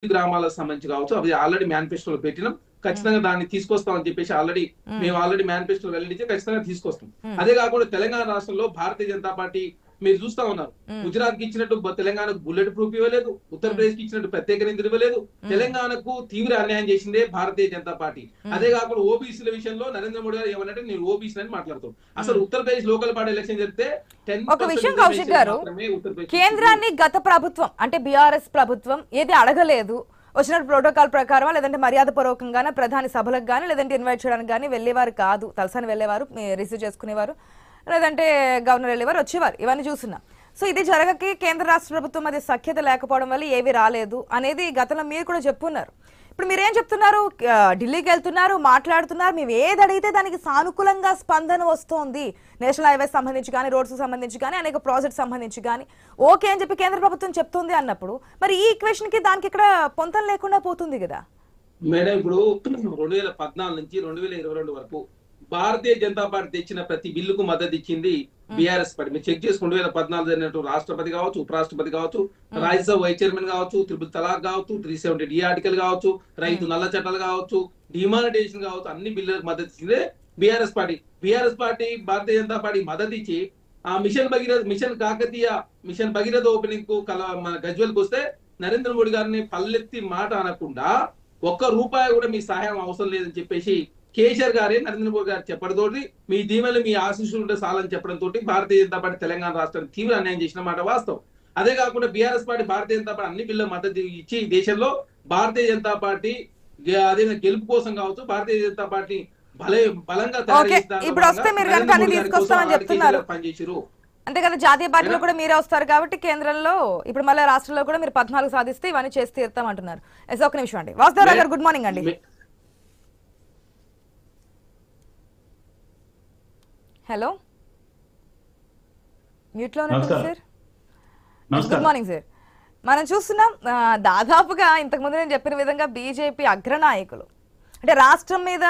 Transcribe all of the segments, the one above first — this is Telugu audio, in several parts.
గ్రామాలకు సంబంధించి కావచ్చు, అవి ఆల్రెడీ మేనిఫెస్టోలో పెట్టినాం. ఖచ్చితంగా దాన్ని తీసుకొస్తామని చెప్పేసి మేము ఆల్రెడీ మేనిఫెస్టో వెల్లడించి ఖచ్చితంగా తీసుకొస్తాం. అదే కాకుండా తెలంగాణ రాష్ట్రంలో భారతీయ జనతా పార్టీ మీరు చూస్తా ఉన్నారు. గుజరాత్ కి ఇచ్చినట్టు తెలంగాణకు బుల్లెట్ ప్రూఫ్ ఇవ్వలేదు, ఉత్తరప్రదేశ్ కి ఇచ్చినట్టు ప్రత్యేక నిధులు ఇవ్వలేదు. తెలంగాణకు తీవ్ర అన్యాయం చేసిందే భారతీయ జనతా పార్టీ. అదే కాకుండా ఓబీసీల విషయంలో నరేంద్ర మోడీ గారు ఏమన్నట్టు నేను ఓబీసీ అని మాట్లాడుతాం. అసలు ఉత్తరప్రదేశ్ లోకల్ బాడీ ఎలక్షన్ జరిగితే ఒక విషయం కౌశిక్ గారు, కేంద్రాన్ని గత ప్రభుత్వం అంటే బీఆర్ఎస్ ప్రభుత్వం ఏది అడగలేదు. వచ్చిన ప్రోటోకాల్ ప్రకారం లేదంటే మర్యాద పూర్వకంగానే ప్రధాని సభలకు కానీ లేదంటే ఇన్వైట్ చేయడానికి కానీ వెళ్ళేవారు కాదు. తలసాని వెళ్ళేవారు, రిసీవ్ చేసుకునేవారు, లేదంటే గవర్నర్ వెళ్ళేవారు, వచ్చేవారు. ఇవన్నీ చూస్తున్నాం. సో ఇది జరగకి కేంద్ర రాష్ట్ర ప్రభుత్వం అది సఖ్యత లేకపోవడం వల్ల ఏవి రాలేదు అనేది గతంలో మీరు కూడా చెప్పున్నారు. ఇప్పుడు మీరేం చెప్తున్నారు? ఢిల్లీకి వెళ్తున్నారు, మాట్లాడుతున్నారు, మేము ఏది అడిగితే దానికి సానుకూలంగా స్పందన వస్తోంది. నేషనల్ హైవేస్ సంబంధించి కానీ, రోడ్స్ సంబంధించి కానీ, అనేక ప్రాజెక్ట్స్ సంబంధించి కానీ ఓకే అని చెప్పి కేంద్ర ప్రభుత్వం చెప్తుంది అన్నప్పుడు మరి ఈ ఈక్వేషన్ కి దానికి ఇక్కడ పొంతం లేకుండా పోతుంది కదా మేడం. ఇప్పుడు 2014 నుంచి 2022 వరకు భారతీయ జనతా పార్టీ తెచ్చిన ప్రతి బిల్లుకు మద్దతు ఇచ్చింది బీఆర్ఎస్ పార్టీ. మీరు చెక్ చేసుకుని 2014 జరిగినట్టు రాష్ట్రపతి కావచ్చు, ఉపరాష్ట్రపతి కావచ్చు, రాజ్యసభ వైస్ చైర్మన్ కావచ్చు, త్రిపుల్ తలాక్ కావచ్చు, 370D ఆర్టికల్ కావచ్చు, రైతు నల్ల చట్టాలు కావచ్చు, డిమానిటైజేషన్ కావచ్చు, అన్ని బిల్లులకు మద్దతు ఇచ్చిందే BRS party. BRS party Bharatiya Janata party మద్దతు ఇచ్చి ఆ mission Kakatiya mission Bhagiratha opening కు మన గజ్వెల్ కు వస్తే నరేంద్ర మోడీ గారిని పల్లెత్తి మాట అనకుండా ఒక్క రూపాయి కూడా మీ సహాయం అవసరం లేదని చెప్పేసి కేసీఆర్ గారే నరేంద్ర మోడీ గారు చెప్పడంతోటి మీ దీవెనలు మీ ఆశీస్సులు ఉంటే చాలని చెప్పడంతో భారతీయ జనతా పార్టీ తెలంగాణ రాష్ట్రానికి తీవ్ర అన్యాయం చేసిన మాట వాస్తవం. అదే కాకుండా BRS party Bharatiya Janata party అన్ని బిల్లులకు మద్దతు ఇచ్చి దేశంలో భారతీయ జనతా పార్టీ అదే గెలుపు కోసం కావచ్చు, భారతీయ జనతా పార్టీ బలంగా పనిచేసారు. అంతే కదా, జాతీయ పార్టీలో కూడా మీరే వస్తారు కాబట్టి కేంద్రంలో ఇప్పుడు మళ్ళీ రాష్ట్రంలో కూడా మీరు 14 సాధిస్తే ఇవన్నీ చేసి తీరుతాం అంటున్నారు. ఒక నిమిషం అండి. వాసుదేవరావు గారు, గుడ్ మార్నింగ్ అండి. హలో, మ్యూట్ లో ఉన్నారు సార్. Good morning sir. మనం చూస్తున్నాం దాదాపుగా ఇంతకుముందు నేను చెప్పిన విధంగా బీజేపీ అగ్రనాయకులు అంటే రాష్ట్రం మీద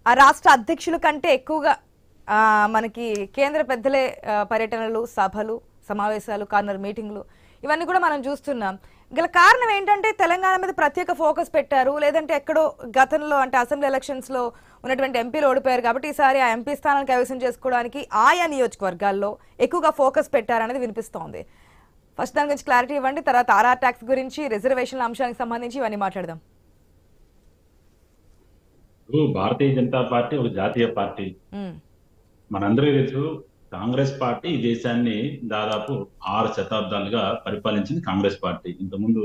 ఆ రాష్ట్ర అధ్యక్షుల కంటే ఎక్కువగా మనకి కేంద్ర పెద్దలే పర్యటనలు, సభలు, సమావేశాలు, కార్నర్ మీటింగ్లు ఇవన్నీ కూడా మనం చూస్తున్నాం. గల కారణం ఏంటంటే తెలంగాణ మీద ప్రత్యేక ఫోకస్ పెట్టారు, లేదంటే ఎక్కడో గతంలో అంటే అసెంబ్లీ ఎలక్షన్స్ లో ఉన్నటువంటి ఎంపీలు ఓడిపోయారు కాబట్టి ఈసారి ఆ ఎంపీ స్థానాన్ని కైవసం చేసుకోవడానికి ఆయా నియోజకవర్గాల్లో ఎక్కువగా ఫోకస్ పెట్టారనేది వినిపిస్తోంది. ఫస్ట్ దాని గురించి క్లారిటీ ఇవ్వండి, తర్వాత ఆర్ఆర్ ట్యాక్స్ గురించి, రిజర్వేషన్ల అంశానికి సంబంధించి ఇవన్నీ మాట్లాడదాం. భారతీయ జనతా పార్టీ ఒక జాతీయ పార్టీ. మనందరికీ తెలుసు, కాంగ్రెస్ పార్టీ ఈ దేశాన్ని దాదాపు 6 శతాబ్దాలుగా పరిపాలించింది కాంగ్రెస్ పార్టీ. ఇంతకుముందు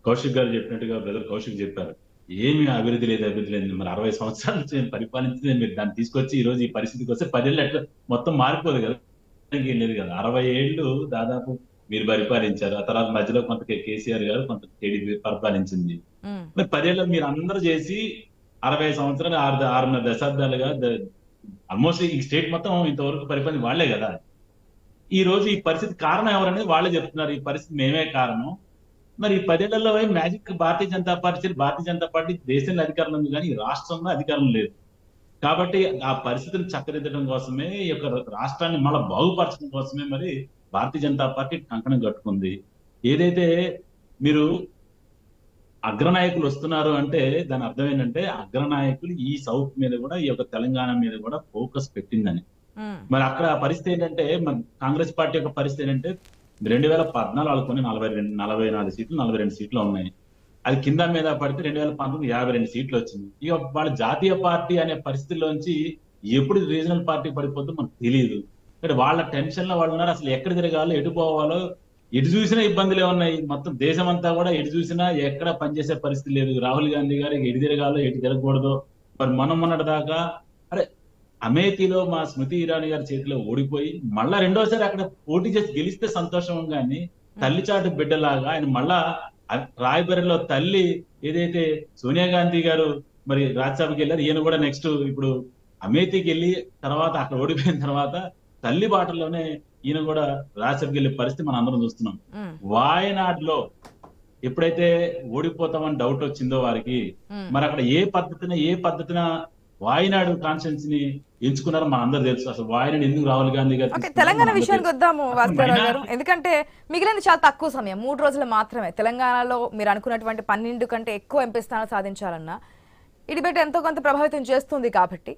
కౌశిక్ గారు చెప్పినట్టుగా బ్రదర్ కౌశిక్ చెప్పారు, ఏమి అభివృద్ధి లేదు మరి 60 సంవత్సరాల నుంచి పరిపాలించింది మీరు దాన్ని తీసుకొచ్చి ఈ రోజు ఈ పరిస్థితికి వస్తే 10 ఏళ్ళు అట్లా మొత్తం మారిపోదు కదా, లేదు కదా. 60 ఏళ్ళు దాదాపు మీరు పరిపాలించారు. ఆ తర్వాత మధ్యలో కొంత కేసీఆర్ గారు, కొంత టీడీపీ పరిపాలించింది. మరి 10 ఏళ్ళు మీరు అందరూ చేసి 60 సంవత్సరాలు 6.5 దశాబ్దాలుగా ఆల్మోస్ట్ ఈ స్టేట్ మొత్తం ఇంతవరకు పరిపాలన వాళ్లే కదా. ఈ రోజు ఈ పరిస్థితి కారణం ఎవరనేది వాళ్ళే చెప్తున్నారు. ఈ పరిస్థితి మేమే కారణం. మరి 10 ఏళ్లలో మ్యాజిక్ భారతీయ జనతా పార్టీ దేశంలో అధికారంలో ఉంది కానీ ఈ రాష్ట్రంలో అధికారం లేదు. కాబట్టి ఆ పరిస్థితిని చక్కదిద్దడం కోసమే, ఈ యొక్క రాష్ట్రాన్ని మళ్ళీ బాగుపరచడం కోసమే మరి భారతీయ జనతా పార్టీ కంకణం కట్టుకుంది. ఏదైతే మీరు అగ్రనాయకులు వస్తున్నారు అంటే దాని అర్థం ఏంటంటే అగ్రనాయకులు ఈ సౌత్ మీద కూడా, ఈ యొక్క తెలంగాణ మీద కూడా ఫోకస్ పెట్టిందని. మరి అక్కడ పరిస్థితి ఏంటంటే మన కాంగ్రెస్ పార్టీ యొక్క పరిస్థితి ఏంటంటే 2014 అనుకుని 44 సీట్లు 42 సీట్లు ఉన్నాయి. అది కింద మీద పడితే 2019 52 సీట్లు వచ్చింది. ఇక వాళ్ళ జాతీయ పార్టీ అనే పరిస్థితుల్లోంచి ఎప్పుడు రీజనల్ పార్టీ పడిపోతుందో మనకు తెలియదు. వాళ్ళ టెన్షన్ లో వాళ్ళు ఉన్నారు. అసలు ఎక్కడ తిరగాలో, ఎటు పోవాలో, ఎటు చూసినా ఇబ్బందులే ఉన్నాయి. మొత్తం దేశం అంతా కూడా ఎటు చూసినా ఎక్కడ పనిచేసే పరిస్థితి లేదు. రాహుల్ గాంధీ గారు ఎటు తిరగాలో ఎటు తిరగకూడదు. మరి మొన్నటి దాకా అరే అమేథీలో మా స్మృతి ఇరానీ గారి చేతిలో ఓడిపోయి మళ్ళా రెండోసారి అక్కడ పోటీ చేసి గెలిస్తే సంతోషం, కానీ తల్లిచాటు బిడ్డలాగా ఆయన మళ్ళా రాయ్బరేలీలో తల్లి ఏదైతే సోనియా గాంధీ గారు మరి రాజ్యసభకి వెళ్ళారు, ఈయన కూడా నెక్స్ట్ ఇప్పుడు అమేథీకి వెళ్ళి తర్వాత అక్కడ ఓడిపోయిన తర్వాత తల్లి బాటలోనే ఈయన కూడా రాజ్యసభకి వెళ్ళే పరిస్థితి మనం అందరం చూస్తున్నాం. వాయనాడులో ఎప్పుడైతే ఓడిపోతామని డౌట్ వచ్చిందో వారికి, మరి అక్కడ ఏ పద్ధతిన వాయినాడు కాన్స్టిట్యున్సీ ని ఎంచుకున్నారో మన అందరూ తెలుసు. అసలు వాయినాడు ఎందుకు రాహుల్ గాంధీ గారు ఓకే, తీసుకున్నారో తెలంగాణ మనందరికీ విషయానికి తెలుసు. వద్దాము అసలు భాస్కరరావు గారు. మైనారిటీ ఎందుకంటే మిగిలిన చాలా తక్కువ సమయం, 3 రోజులు మాత్రమే. తెలంగాణలో మీరు అనుకున్నటువంటి 12 కంటే ఎక్కువ ఎంపీ స్థానాలు సాధించాలన్నా ఈ డిబేట్ ఎంతో కొంత ప్రభావితం చేస్తుంది. కాబట్టి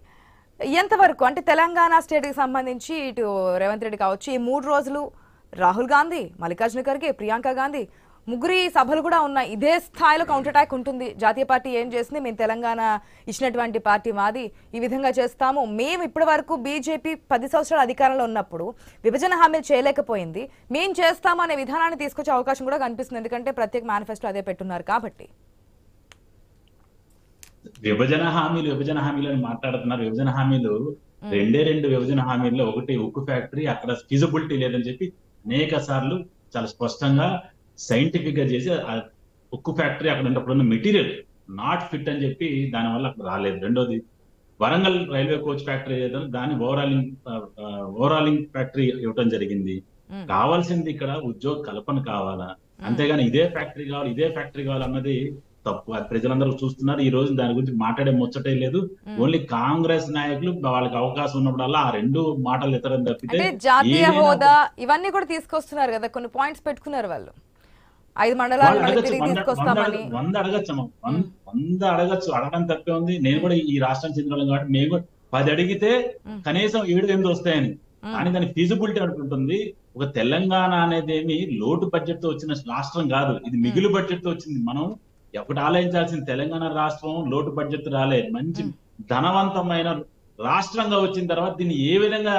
ఎంతవరకు అంటే తెలంగాణ స్టేట్కి సంబంధించి ఇటు రేవంత్ రెడ్డి కావచ్చు, ఈ 3 రోజులు రాహుల్ గాంధీ, మల్లికార్జున ఖర్గే, ప్రియాంక గాంధీ ముగ్గురి సభలు కూడా ఉన్నాయి. ఇదే స్థాయిలో కౌంటర్ అటాక్ ఉంటుంది. జాతీయ పార్టీ ఏం చేసింది, మేము తెలంగాణ ఇచ్చినటువంటి పార్టీ మాది, ఈ విధంగా చేస్తాము. మేము ఇప్పటి వరకు బీజేపీ 10 సంవత్సరాల అధికారంలో ఉన్నప్పుడు విభజన హామీలు చేయలేకపోయింది, మేము చేస్తాము అనే విధానాన్ని తీసుకొచ్చే అవకాశం కూడా కనిపిస్తుంది. ఎందుకంటే ప్రత్యేక మేనిఫెస్టో అదే పెట్టున్నారు కాబట్టి. విభజన హామీలు అని మాట్లాడుతున్నారు. విభజన హామీలు రెండు విభజన హామీల్లో ఒకటి ఉక్కు ఫ్యాక్టరీ, అక్కడ ఫీజిబిలిటీ లేదని చెప్పి అనేక సార్లు చాలా స్పష్టంగా సైంటిఫిక్ గా చేసి ఆ ఉక్కు ఫ్యాక్టరీ అక్కడ ఉన్నప్పుడున్న మెటీరియల్ నాట్ ఫిట్ అని చెప్పి దానివల్ల అక్కడ రాలేదు. రెండోది వరంగల్ రైల్వే కోచ్ ఫ్యాక్టరీ ఏదైనా దాన్ని ఓవరాలింగ్ ఫ్యాక్టరీ ఇవ్వడం జరిగింది. కావాల్సింది ఇక్కడ ఉద్యోగ కల్పన కావాలా, అంతేగాని ఇదే ఫ్యాక్టరీ కావాలి అన్నది తప్పు. అది ప్రజలందరూ చూస్తున్నారు. ఈ రోజు దాని గురించి మాట్లాడే ముచ్చటే లేదు. ఓన్లీ కాంగ్రెస్ నాయకులు వాళ్ళకి అవకాశం ఉన్నప్పుడల్లా ఆ 2 మాటలు ఇతరం తప్పితే జాతీయ హోదా ఇవన్నీ కూడా తీసుకొస్తున్నారు కదా, కొన్ని పాయింట్స్ పెట్టుకున్నారు వాళ్ళు. 5 మండలాలు తీసుకొస్తామని 100 అడగచ్చు. 100 అడగచ్చు, అడగడం తప్పే ఉంది. నేను కూడా ఈ రాష్ట్రం చెందిన వాళ్ళం కాబట్టి మేము కూడా 10 అడిగితే కనీసం 7-8 వస్తాయని. కానీ దాని ఫీజిబిలిటీ అనుకుంటుంది. ఒక తెలంగాణ అనేది ఏమి లోటు బడ్జెట్ తో వచ్చిన రాష్ట్రం కాదు, ఇది మిగులు బడ్జెట్ తో వచ్చింది. మనం ఒకటి ఆలోచించాల్సింది, తెలంగాణ రాష్ట్రం లోటు బడ్జెట్ రాలేదు, మంచి ధనవంతమైన రాష్ట్రంగా వచ్చిన తర్వాత దీన్ని ఏ విధంగా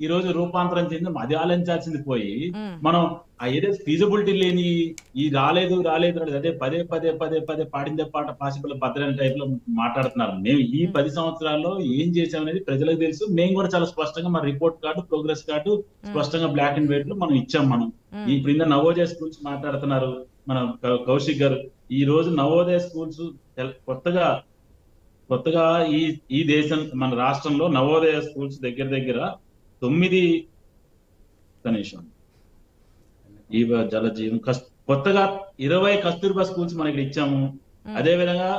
ఈ రోజు రూపాంతరం చెంది అది ఆలోచించాల్సింది పోయి మనం ఆ ఏదైతే ఫీజిబిలిటీ లేని ఈ రాలేదు అదే పదే పాడిందే పాట పాసిబుల్ భద్రని టైప్ లో మాట్లాడుతున్నారు. మేము ఈ 10 సంవత్సరాల్లో ఏం చేసామనేది ప్రజలకు తెలుసు. మేము కూడా చాలా స్పష్టంగా మన రిపోర్ట్ కార్డు, ప్రోగ్రెస్ కార్డు స్పష్టంగా బ్లాక్ అండ్ వైట్ లో మనం ఇచ్చాం. మనం ఇప్పుడు నవోదయ స్కూల్స్ మాట్లాడుతున్నారు మన కౌశిక్ గారు. ఈ రోజు నవోదయ స్కూల్స్ కొత్తగా ఈ దేశం మన రాష్ట్రంలో నవోదయ స్కూల్స్ దగ్గర 9 కనీసం ఈ జలజీవన్ కొత్తగా 20 కస్తూర్బా స్కూల్స్ మనం ఇక్కడ ఇచ్చాము. అదే విధంగా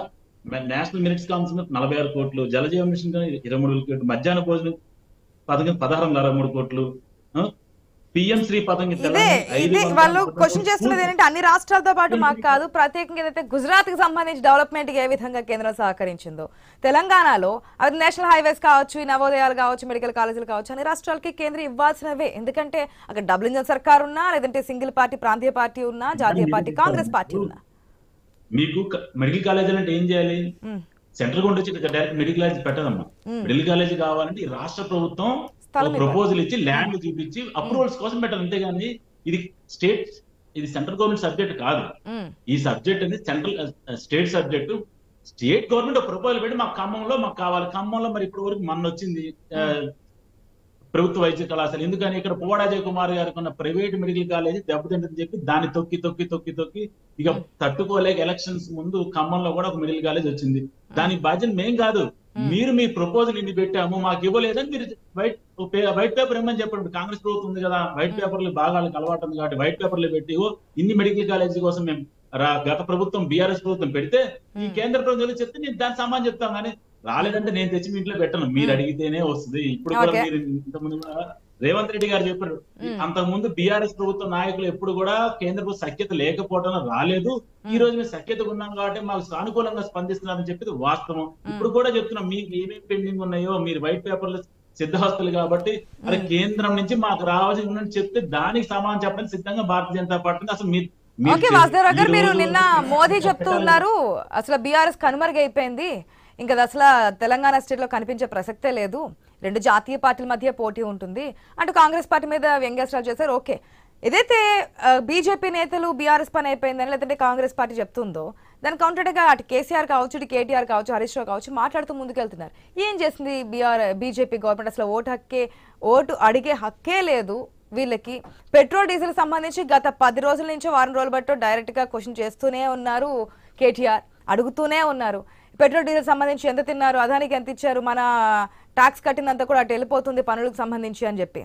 నేషనల్ మెరిట్స్ కౌన్సిల్ 46 కోట్లు, జలజీవన్ మిషన్ 23 కోట్లు, మధ్యాహ్న భోజనం పథకం 16.3 కోట్లు, పిఎం శ్రీ పథకం. వాళ్ళు క్వశ్చన్ చేస్తున్నది ఏంటంటే అన్ని రాష్ట్రాలతో పాటు మాకు కాదు, ప్రత్యేకంగా ఏదైతే గుజరాత్ కి సంబంధించి డెవలప్మెంట్ ఏ విధంగా కేంద్రం సహకరించిందో తెలంగాణలో అది నేషనల్ హైవేస్ కావచ్చు, నవోదయాలు కావచ్చు, మెడికల్ కాలేజీలు కావచ్చు, అన్ని రాష్ట్రాలకి కేంద్రం ఇవ్వాల్సినవే. ఎందుకంటే అక్కడ డబుల్ ఇంజన్ సర్కార్ ఉన్నా, లేదంటే సింగిల్ పార్టీ ప్రాంతీయ పార్టీ ఉన్నా, జాతీయ పార్టీ కాంగ్రెస్ పార్టీ ఉన్నా. మీకు మెడికల్ కాలేజీ అంటే ఏం చేయాలి? సెంట్రల్ గవర్నమెంట్ వచ్చి డైరెక్ట్ మెడికల్ కాలేజ్ పెట్టదమ్మా. మెడికల్ కాలేజీ కావాలంటే రాష్ట్ర ప్రభుత్వం ప్రపోజల్ ఇచ్చి ల్యాండ్ చూపించి అప్రూవల్స్ కోసం పెట్టాలి. అంతేగాని ఇది సెంట్రల్ గవర్నమెంట్ సబ్జెక్ట్ కాదు. ఈ సబ్జెక్ట్ అనేది state subject. State government proposal పెట్టి మాకు ఖమ్మంలో మాకు కావాలి. ఖమ్మంలో మరి ఇప్పటి వరకు మొన్న వచ్చింది ప్రభుత్వ వైద్య కళాశాల. ఎందుకని ఇక్కడ పువ్వాడ అజయ్ కుమార్ గారికి ఉన్న ప్రైవేట్ మెడికల్ కాలేజీ దెబ్బతింటుందని చెప్పి దాన్ని తొక్కి ఇక తట్టుకోలేక ఎలక్షన్స్ ముందు ఖమ్మంలో కూడా ఒక మెడికల్ కాలేజ్ వచ్చింది. దాని బాధ్యత మేం కాదు, మీరు మీ ప్రపోజల్ ఇన్ని పెట్టాము మాకు ఇవ్వలేదని మీరు వైట్ పేపర్ ఇమ్మని చెప్పండి. కాంగ్రెస్ ప్రభుత్వం ఉంది కదా, వైట్ పేపర్లు బాగా అలవాటు ఉంది కాబట్టి వైట్ పేపర్లు పెట్టి ఇన్ని మెడికల్ కాలేజీ కోసం మేము గత ప్రభుత్వం బీఆర్ఎస్ ప్రభుత్వం పెడితే ఈ కేంద్ర ప్రభుత్వం చెప్తే నేను దాని సమానం చెప్తాం. కానీ రాలేదంటే నేను తెచ్చి మీ ఇంట్లో పెట్టను, మీరు అడిగితేనే వస్తుంది. ఇప్పుడు కూడా మీరు ఇంతకుముందు రేవంత్ రెడ్డి గారు చెప్పారు, అంతకుముందు బీఆర్ఎస్ ప్రభుత్వ నాయకులు ఎప్పుడు కూడా కేంద్ర ప్రభుత్వ సఖ్యత లేకపోవడం రాలేదు. ఈ రోజు మేము సఖ్యతగా ఉన్నాం కాబట్టి మాకు సానుకూలంగా స్పందిస్తున్నారని చెప్పేది వాస్తవం. ఇప్పుడు కూడా చెప్తున్నాం, మీకు ఏమేమి పెండింగ్ ఉన్నాయో మీరు వైట్ పేపర్లు సిద్ధహస్తులు కాబట్టి అది కేంద్రం నుంచి మాకు రావాల్సి ఉందని చెప్తే దానికి సమానం చెప్పడానికి సిద్ధంగా భారతీయ జనతా పార్టీ. అసలు మీరు నిన్న మోదీ చెప్తూ ఉన్నారు అసలు బీఆర్ఎస్ కనుమరుగైపోయింది, ఇంకా అసలు తెలంగాణ స్టేట్ లో కనిపించే ప్రసక్తే లేదు, 2 జాతీయ పార్టీల మధ్య పోటీ ఉంటుంది అంటూ కాంగ్రెస్ పార్టీ మీద వ్యంగ్యాస్త్రాలు చేశారు. ఓకే, ఏదైతే బీజేపీ నేతలు బీఆర్ఎస్ పని అయిపోయిందని లేదంటే కాంగ్రెస్ పార్టీ చెప్తుందో దాని కౌంటర్గా అటు కేసీఆర్ కావచ్చు, ఇటు కేటీఆర్ కావచ్చు, హరీష్ రావు కావచ్చు మాట్లాడుతూ ముందుకెళ్తున్నారు. ఏం చేసింది బీజేపీ గవర్నమెంట్? అసలు ఓటు అడిగే హక్కే లేదు వీళ్ళకి. పెట్రోల్ డీజిల్ సంబంధించి గత 10 రోజుల నుంచి వారం రోజులు బట్టి డైరెక్ట్ గా క్వశ్చన్ చేస్తూనే ఉన్నారు కేటీఆర్, అడుగుతూనే ఉన్నారు. పెట్రోల్ డీజిల్ సంబంధించి ఎంత తిన్నారు, అదానికి ఎంత ఇచ్చారు, మన ట్యాక్స్ కట్టినంత కూడా అటు వెళ్ళిపోతుంది పనులకు సంబంధించి అని చెప్పి.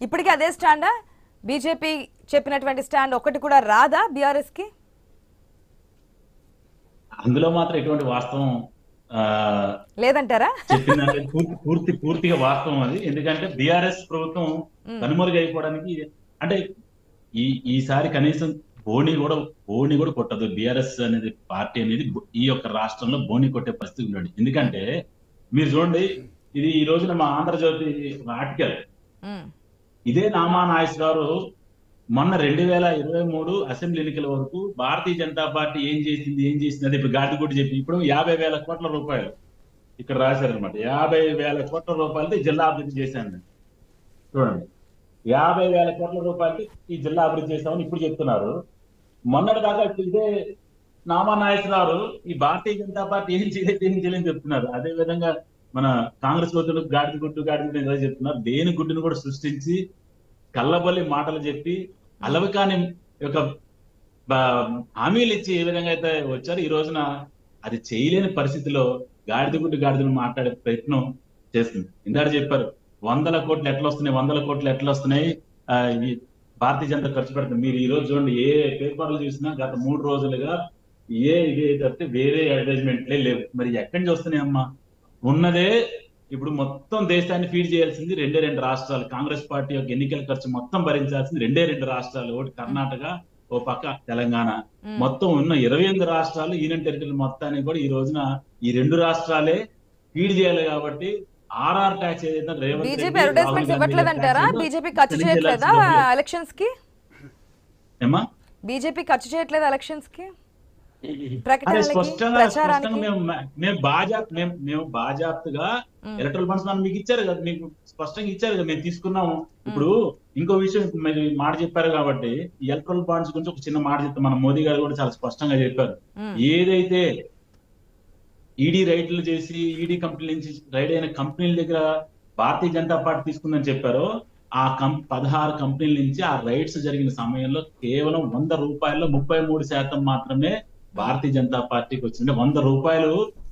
ఇప్పటికీ అదే స్టాండా? బీజేపీ చెప్పినటువంటి స్టాండ్ ఒకటి కూడా రాదా బీఆర్ఎస్ కి? అందులో మాత్రం ఎటువంటి వాస్తవం లేదంటారా? చెప్పిన పూర్తిగా వాస్తవం అది. ఎందుకంటే బీఆర్ఎస్ ప్రభుత్వం కనుమరుగైపోవడానికి అంటే ఈసారి కనీసం బోని కూడా కొట్టదు. బీఆర్ఎస్ అనేది పార్టీ అనేది ఈ యొక్క రాష్ట్రంలో బోని కొట్టే పరిస్థితి ఉన్నాడు. ఎందుకంటే మీరు చూడండి, ఇది ఈ రోజున మా ఆంధ్రజ్యోతి ఆర్టికల్, ఇదే నామా నాగేశ్వర గారు మొన్న 2023 అసెంబ్లీ ఎన్నికల వరకు భారతీయ జనతా పార్టీ ఏం చేసింది అది ఇప్పుడు గాడిగుడ్డు చెప్పి ఇప్పుడు 50,000 కోట్ల రూపాయలు ఇక్కడ రాశారనమాట. 50,000 కోట్ల రూపాయలతో జిల్లా అభివృద్ధి చేశాను. చూడండి, 50,000 కోట్ల రూపాయలతో ఈ జిల్లా అభివృద్ధి చేశామని ఇప్పుడు చెప్తున్నారు. మొన్నటి దాకా ఇప్పుడు ఇదే నామా నాగేశ్వరరావు ఈ భారతీయ జనతా పార్టీ ఏం చేయలేని చెప్తున్నారు. అదే విధంగా మన కాంగ్రెస్ వద్దులు గాడిగుడ్డు ఏదో చెప్తున్నారు. దేని గుడ్డును కూడా సృష్టించి కళ్ళబల్లి మాటలు చెప్పి అలవకాని యొక్క హామీలు ఇచ్చి ఏ విధంగా అయితే వచ్చారు, ఈ రోజున అది చేయలేని పరిస్థితిలో గాడిదను మాట్లాడే ప్రయత్నం చేస్తుంది. ఇందాక చెప్పారు 100 కోట్లు ఎట్లా వస్తున్నాయి ఈ భారతీయ జనతా ఖర్చు పెడుతుంది. మీరు ఈ రోజు చూడండి, ఏ పేపర్లు చూసినా గత 3 రోజులుగా ఇదే తప్పితే వేరే అడ్వర్టైజ్మెంట్లే లేవు. మరి ఎక్కడి నుంచి వస్తున్నాయమ్మా? ఉన్నదే ఇప్పుడు మొత్తం దేశాన్ని ఫీడ్ చేయాల్సింది 2 రాష్ట్రాలు. కాంగ్రెస్ పార్టీ యొక్క ఎన్నికల ఖర్చు మొత్తం భరించాల్సింది 2 రాష్ట్రాలు, ఒకటి కర్ణాటక, ఓ పక్క తెలంగాణ. మొత్తం ఉన్న 28 రాష్ట్రాలు యూనియన్ టెరిటరీ మొత్తాన్ని కూడా ఈ రోజున ఈ 2 రాష్ట్రాలే ఫీడ్ చేయాలి. కాబట్టి ఆర్ఆర్ ట్యాక్స్ ఏదైతే బీజేపీ అడ్వర్టైజ్మెంట్స్ ఇవ్వట్లేదంటారా? బీజేపీ ఖర్చు చేయట్లేదా ఎలక్షన్స్ కి? ఏమా బీజేపీ ఖర్చు చేయట్లేదు ఎలక్షన్స్ కి? మేము బాజాప్తుగా ఎలక్ట్రల్ ఫండ్స్ మీకు ఇచ్చారు కదా, మీకు స్పష్టంగా ఇచ్చారు కదా, మేము తీసుకున్నాము. ఇప్పుడు ఇంకో విషయం మీరు మాట చెప్పారు కాబట్టి ఈ ఎలక్ట్రల్ ఫండ్స్ గురించి ఒక చిన్న మాట చెప్తాం. మన మోదీ గారు కూడా చాలా స్పష్టంగా చెప్పారు. ఏదైతే ఈడీ రైడ్లు చేసి ఈడీ కంపెనీ నుంచి రైడ్ అయిన కంపెనీల దగ్గర భారతీయ జనతా పార్టీ తీసుకుందని చెప్పారో, ఆ 16 కంపెనీల నుంచి ఆ రైడ్స్ జరిగిన సమయంలో కేవలం 100 రూపాయల్లో 33% మాత్రమే భారతీయ జనతా పార్టీకి వచ్చింది. 100 రూపాయలు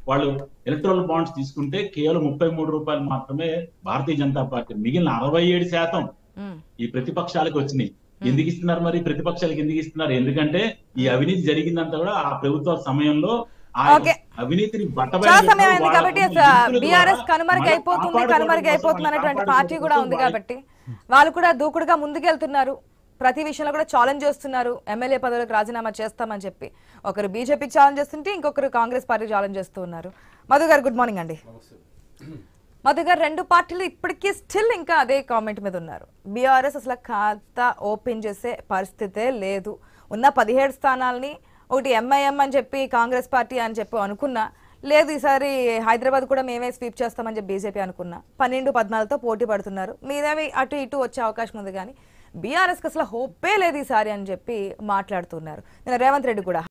వాళ్ళు ఎలక్ట్రల్ బాండ్స్ తీసుకుంటే కేవలం 33 రూపాయలు మాత్రమే భారతీయ జనతా పార్టీ, మిగిలిన 67% ఈ ప్రతిపక్షాలకు వచ్చినాయి. ఎందుకు ఇస్తున్నారు మరి? ప్రతిపక్షాలకు ఎందుకు ఇస్తున్నారు? ఎందుకంటే ఈ అవినీతి జరిగిందంతా కూడా ఆ ప్రభుత్వ సమయంలో అవినీతిని కనుమరుగైపోతుంది అనేటువంటి పార్టీ కూడా ఉంది కాబట్టి వాళ్ళు కూడా దూకుడుగా ముందుకెళ్తున్నారు. ప్రతి విషయంలో కూడా ఛాలెంజ్ చేస్తున్నారు. ఎమ్మెల్యే పదవులకు రాజీనామా చేస్తామని చెప్పి ఒకరు బీజేపీకి ఛాలెంజ్ చేస్తుంటే ఇంకొకరు కాంగ్రెస్ పార్టీ ఛాలెంజ్ చేస్తూ ఉన్నారు. మధు గారు గుడ్ మార్నింగ్ అండి. మధు గారు, 2 పార్టీలు ఇప్పటికీ స్టిల్ ఇంకా అదే కామెంట్ మీద ఉన్నారు. బీఆర్ఎస్ అసలు ఖాతా ఓపెన్ చేసే పరిస్థితే లేదు. ఉన్న 17 స్థానాలని ఒకటి ఎంఐఎం అని చెప్పి కాంగ్రెస్ పార్టీ అని చెప్పి అనుకున్నా, లేదు ఈసారి హైదరాబాద్ కూడా మేమే స్వీప్ చేస్తామని చెప్పి బీజేపీ అనుకున్నా. 12-14తో పోటీ పడుతున్నారు. మీదేవి అటు ఇటు వచ్చే అవకాశం ఉంది, కానీ బీఆర్ఎస్కి అసలు హోపే లేదు ఈసారి అని చెప్పి మాట్లాడుతున్నారు. నేను రేవంత్ రెడ్డి కూడా